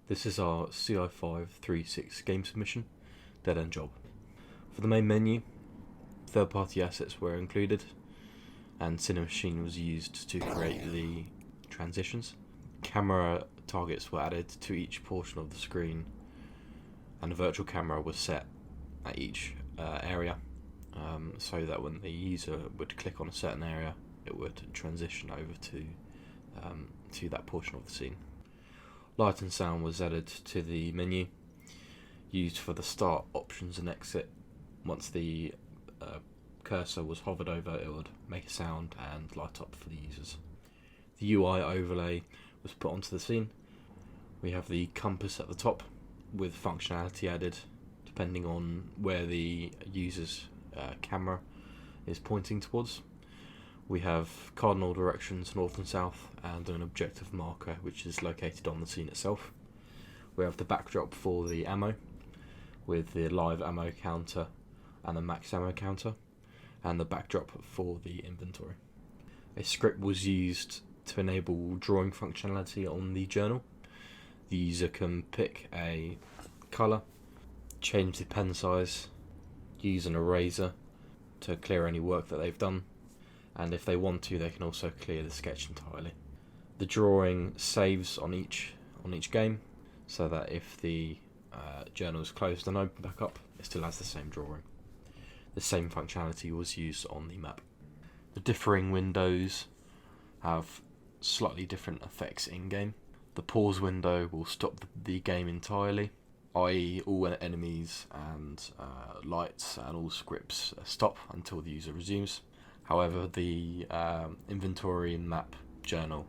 This is our CI536 game submission, Dead End Job. For the main menu, third-party assets were included, and Cinemachine was used to create the transitions. Camera targets were added to each portion of the screen, and a virtual camera was set at each area, so that when the user would click on a certain area, it would transition over to that portion of the scene. Light and sound was added to the menu, used for the start, options and exit. Once the cursor was hovered over, it would make a sound and light up for the users. The UI overlay was put onto the scene. We have the compass at the top with functionality added depending on where the user's camera is pointing towards. We have cardinal directions north and south and an objective marker which is located on the scene itself. We have the backdrop for the ammo with the live ammo counter and the max ammo counter, and the backdrop for the inventory. A script was used to enable drawing functionality on the journal. The user can pick a colour, change the pen size, use an eraser to clear any work that they've done, and if they want to, they can also clear the sketch entirely. The drawing saves on each game, so that if the journal is closed and opened back up, it still has the same drawing. The same functionality was used on the map. The differing windows have slightly different effects in-game. The pause window will stop the game entirely, i.e. all enemies and lights and all scripts stop until the user resumes. However, the inventory and map journal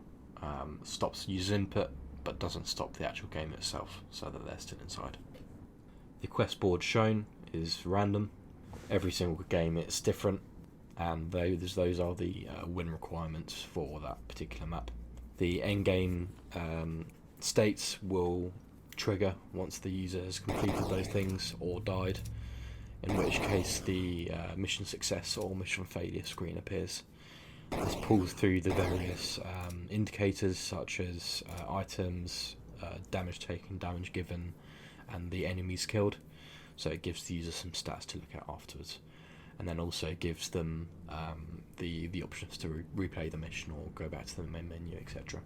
stops user input but doesn't stop the actual game itself, so that they're still inside. The quest board shown is random. Every single game it's different, and those are the win requirements for that particular map. The end game states will trigger once the user has completed those things or died, in which case the mission success or mission failure screen appears. This pulls through the various indicators such as items, damage taken, damage given, and the enemies killed. So it gives the user some stats to look at afterwards, and then also gives them the options to replay the mission or go back to the main menu, etc.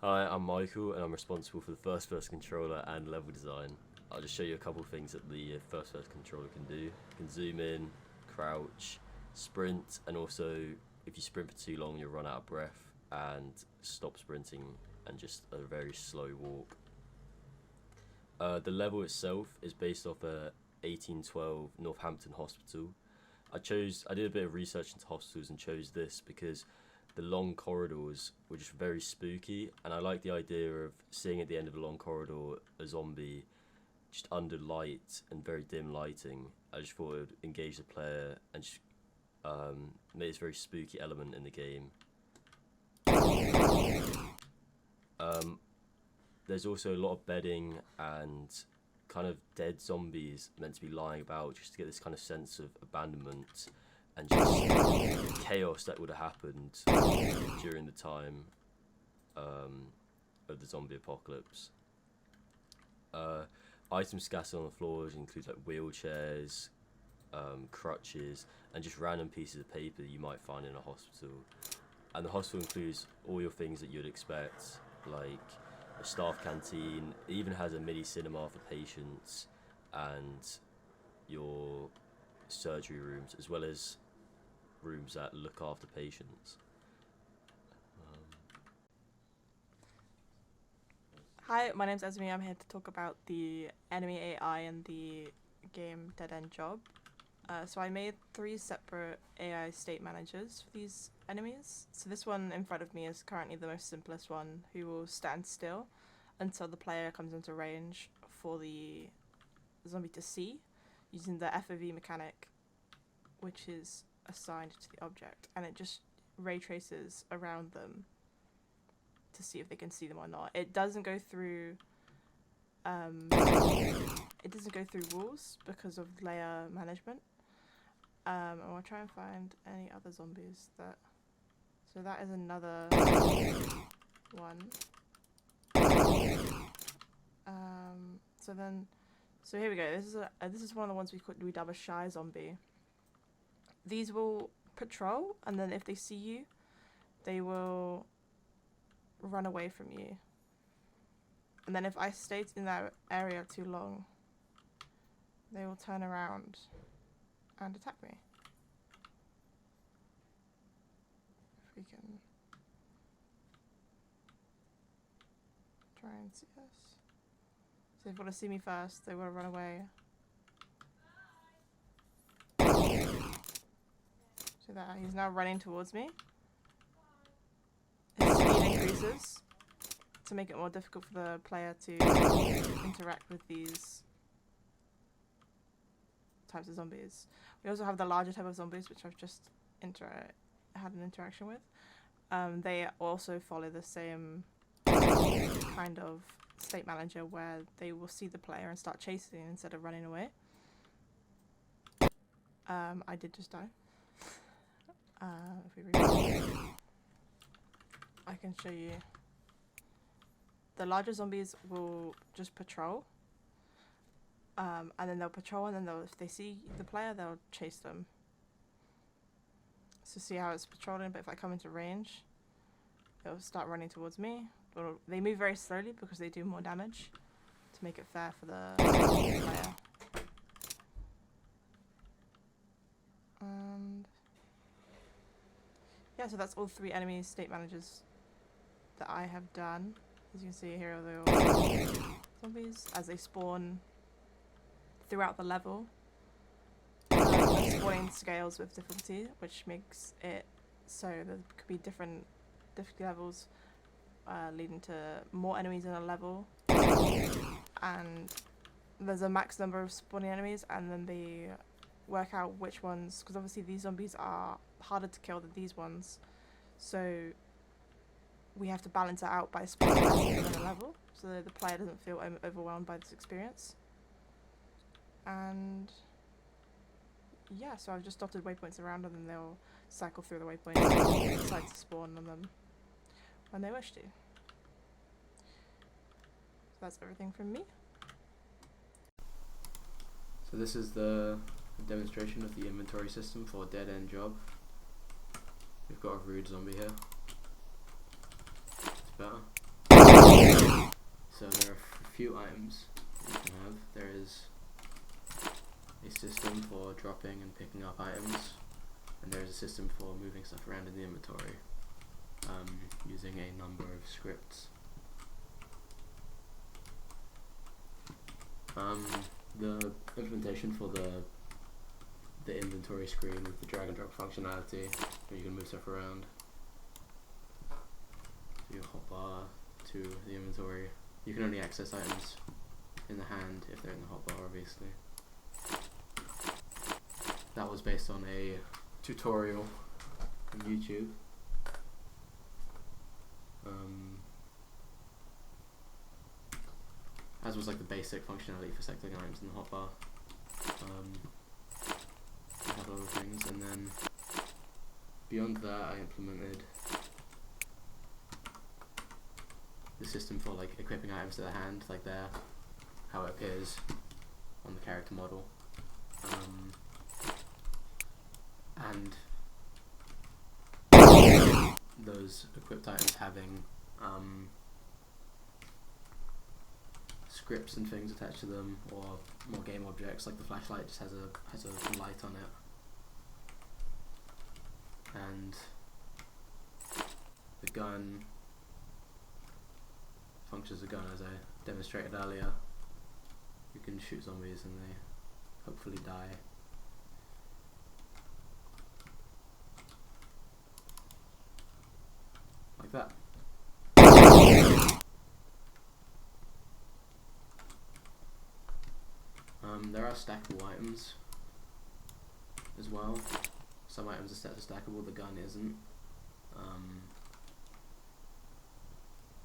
Hi, I'm Michael and I'm responsible for the first-person controller and level design. I'll just show you a couple of things that the first-person controller can do. You can zoom in, crouch, sprint, and also if you sprint for too long you'll run out of breath, and stop sprinting and just a very slow walk. The level itself is based off a 1812 Northampton hospital. I did a bit of research into hospitals and chose this because the long corridors were just very spooky, and I like the idea of seeing at the end of a long corridor a zombie just under light and very dim lighting. I just thought it would engage the player and just make this very spooky element in the game. There's also a lot of bedding and kind of dead zombies meant to be lying about, just to get this kind of sense of abandonment and just chaos that would have happened during the time of the zombie apocalypse. Items scattered on the floors include like wheelchairs, crutches, and just random pieces of paper that you might find in a hospital. And the hospital includes all your things that you'd expect, like a staff canteen. It even has a mini cinema for patients, and your surgery rooms, as well as rooms that look after patients. Hi, my name's Esme. I'm here to talk about the enemy AI in the game Dead End Job. So I made 3 separate AI state managers for these enemies. So this one in front of me is currently the most simplest one, who will stand still until the player comes into range for the zombie to see, using the FOV mechanic, which is assigned to the object, and it just ray traces around them to see if they can see them or not. It doesn't go through rules because of layer management. And we'll try and find any other zombies that. So that is another one. So here we go. This is one of the ones we dub a shy zombie. These will patrol, and then if they see you, they will run away from you. And then if I stay in that area too long, they will turn around and attack me. If we can try and see this. So they've got to see me first, they want to run away. So that he's now running towards me. His speed increases to make it more difficult for the player to interact with these types of zombies. We also have the larger type of zombies, which I've just had an interaction with. They also follow the same kind of state manager, where they will see the player and start chasing instead of running away. I did just die. If we I can show you. The larger zombies will just patrol. And then they'll patrol, and then if they see the player, they'll chase them. So see how it's patrolling, but if I come into range, they'll start running towards me. But they move very slowly because they do more damage to make it fair for the player. And yeah, so that's all 3 enemy state managers that I have done. As you can see here are the zombies as they spawn throughout the level. The spawning scales with difficulty, which makes it so there could be different difficulty levels, leading to more enemies in a level. And there's a max number of spawning enemies, and then they work out which ones, because obviously these zombies are harder to kill than these ones, so we have to balance it out by spawning less within a level, so that the player doesn't feel overwhelmed by this experience. And yeah, so I've just dotted waypoints around them, and they'll cycle through the waypoints and decide to spawn on them when they wish to. So that's everything from me. So this is the demonstration of the inventory system for Dead End Job. We've got a rude zombie here. It's better. So there are a few items you can have. There is a system for dropping and picking up items, and there is a system for moving stuff around in the inventory using a number of scripts. The implementation for the inventory screen with the drag and drop functionality, where you can move stuff around. So you hotbar to the inventory. You can only access items in the hand if they're in the hotbar, obviously. That was based on a tutorial on YouTube. as was like the basic functionality for selecting items in the hotbar. A couple other things, and then beyond that, I implemented the system for like equipping items to the hand, like there, how it appears on the character model, and those equipped items having scripts and things attached to them, or more game objects, like the flashlight just has a light on it, and the gun functions as a gun, as I demonstrated earlier. You can shoot zombies and they hopefully die. Like that. There are stackable items as well. Some items are set to stackable, the gun isn't.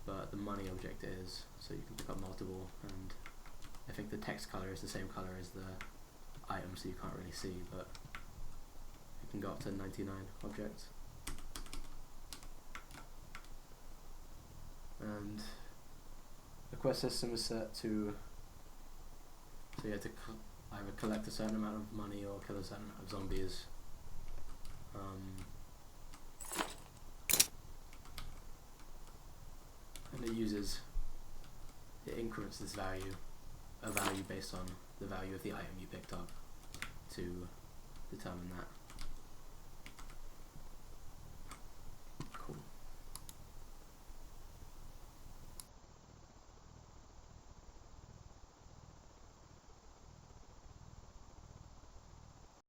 But the money object is, so you can pick up multiple, and I think the text color is the same color as the item, so you can't really see, but you can go up to 99 objects. And the quest system is set to, so you have to either collect a certain amount of money or kill a certain amount of zombies. And it increments this value, a value based on the value of the item you picked up, to determine that.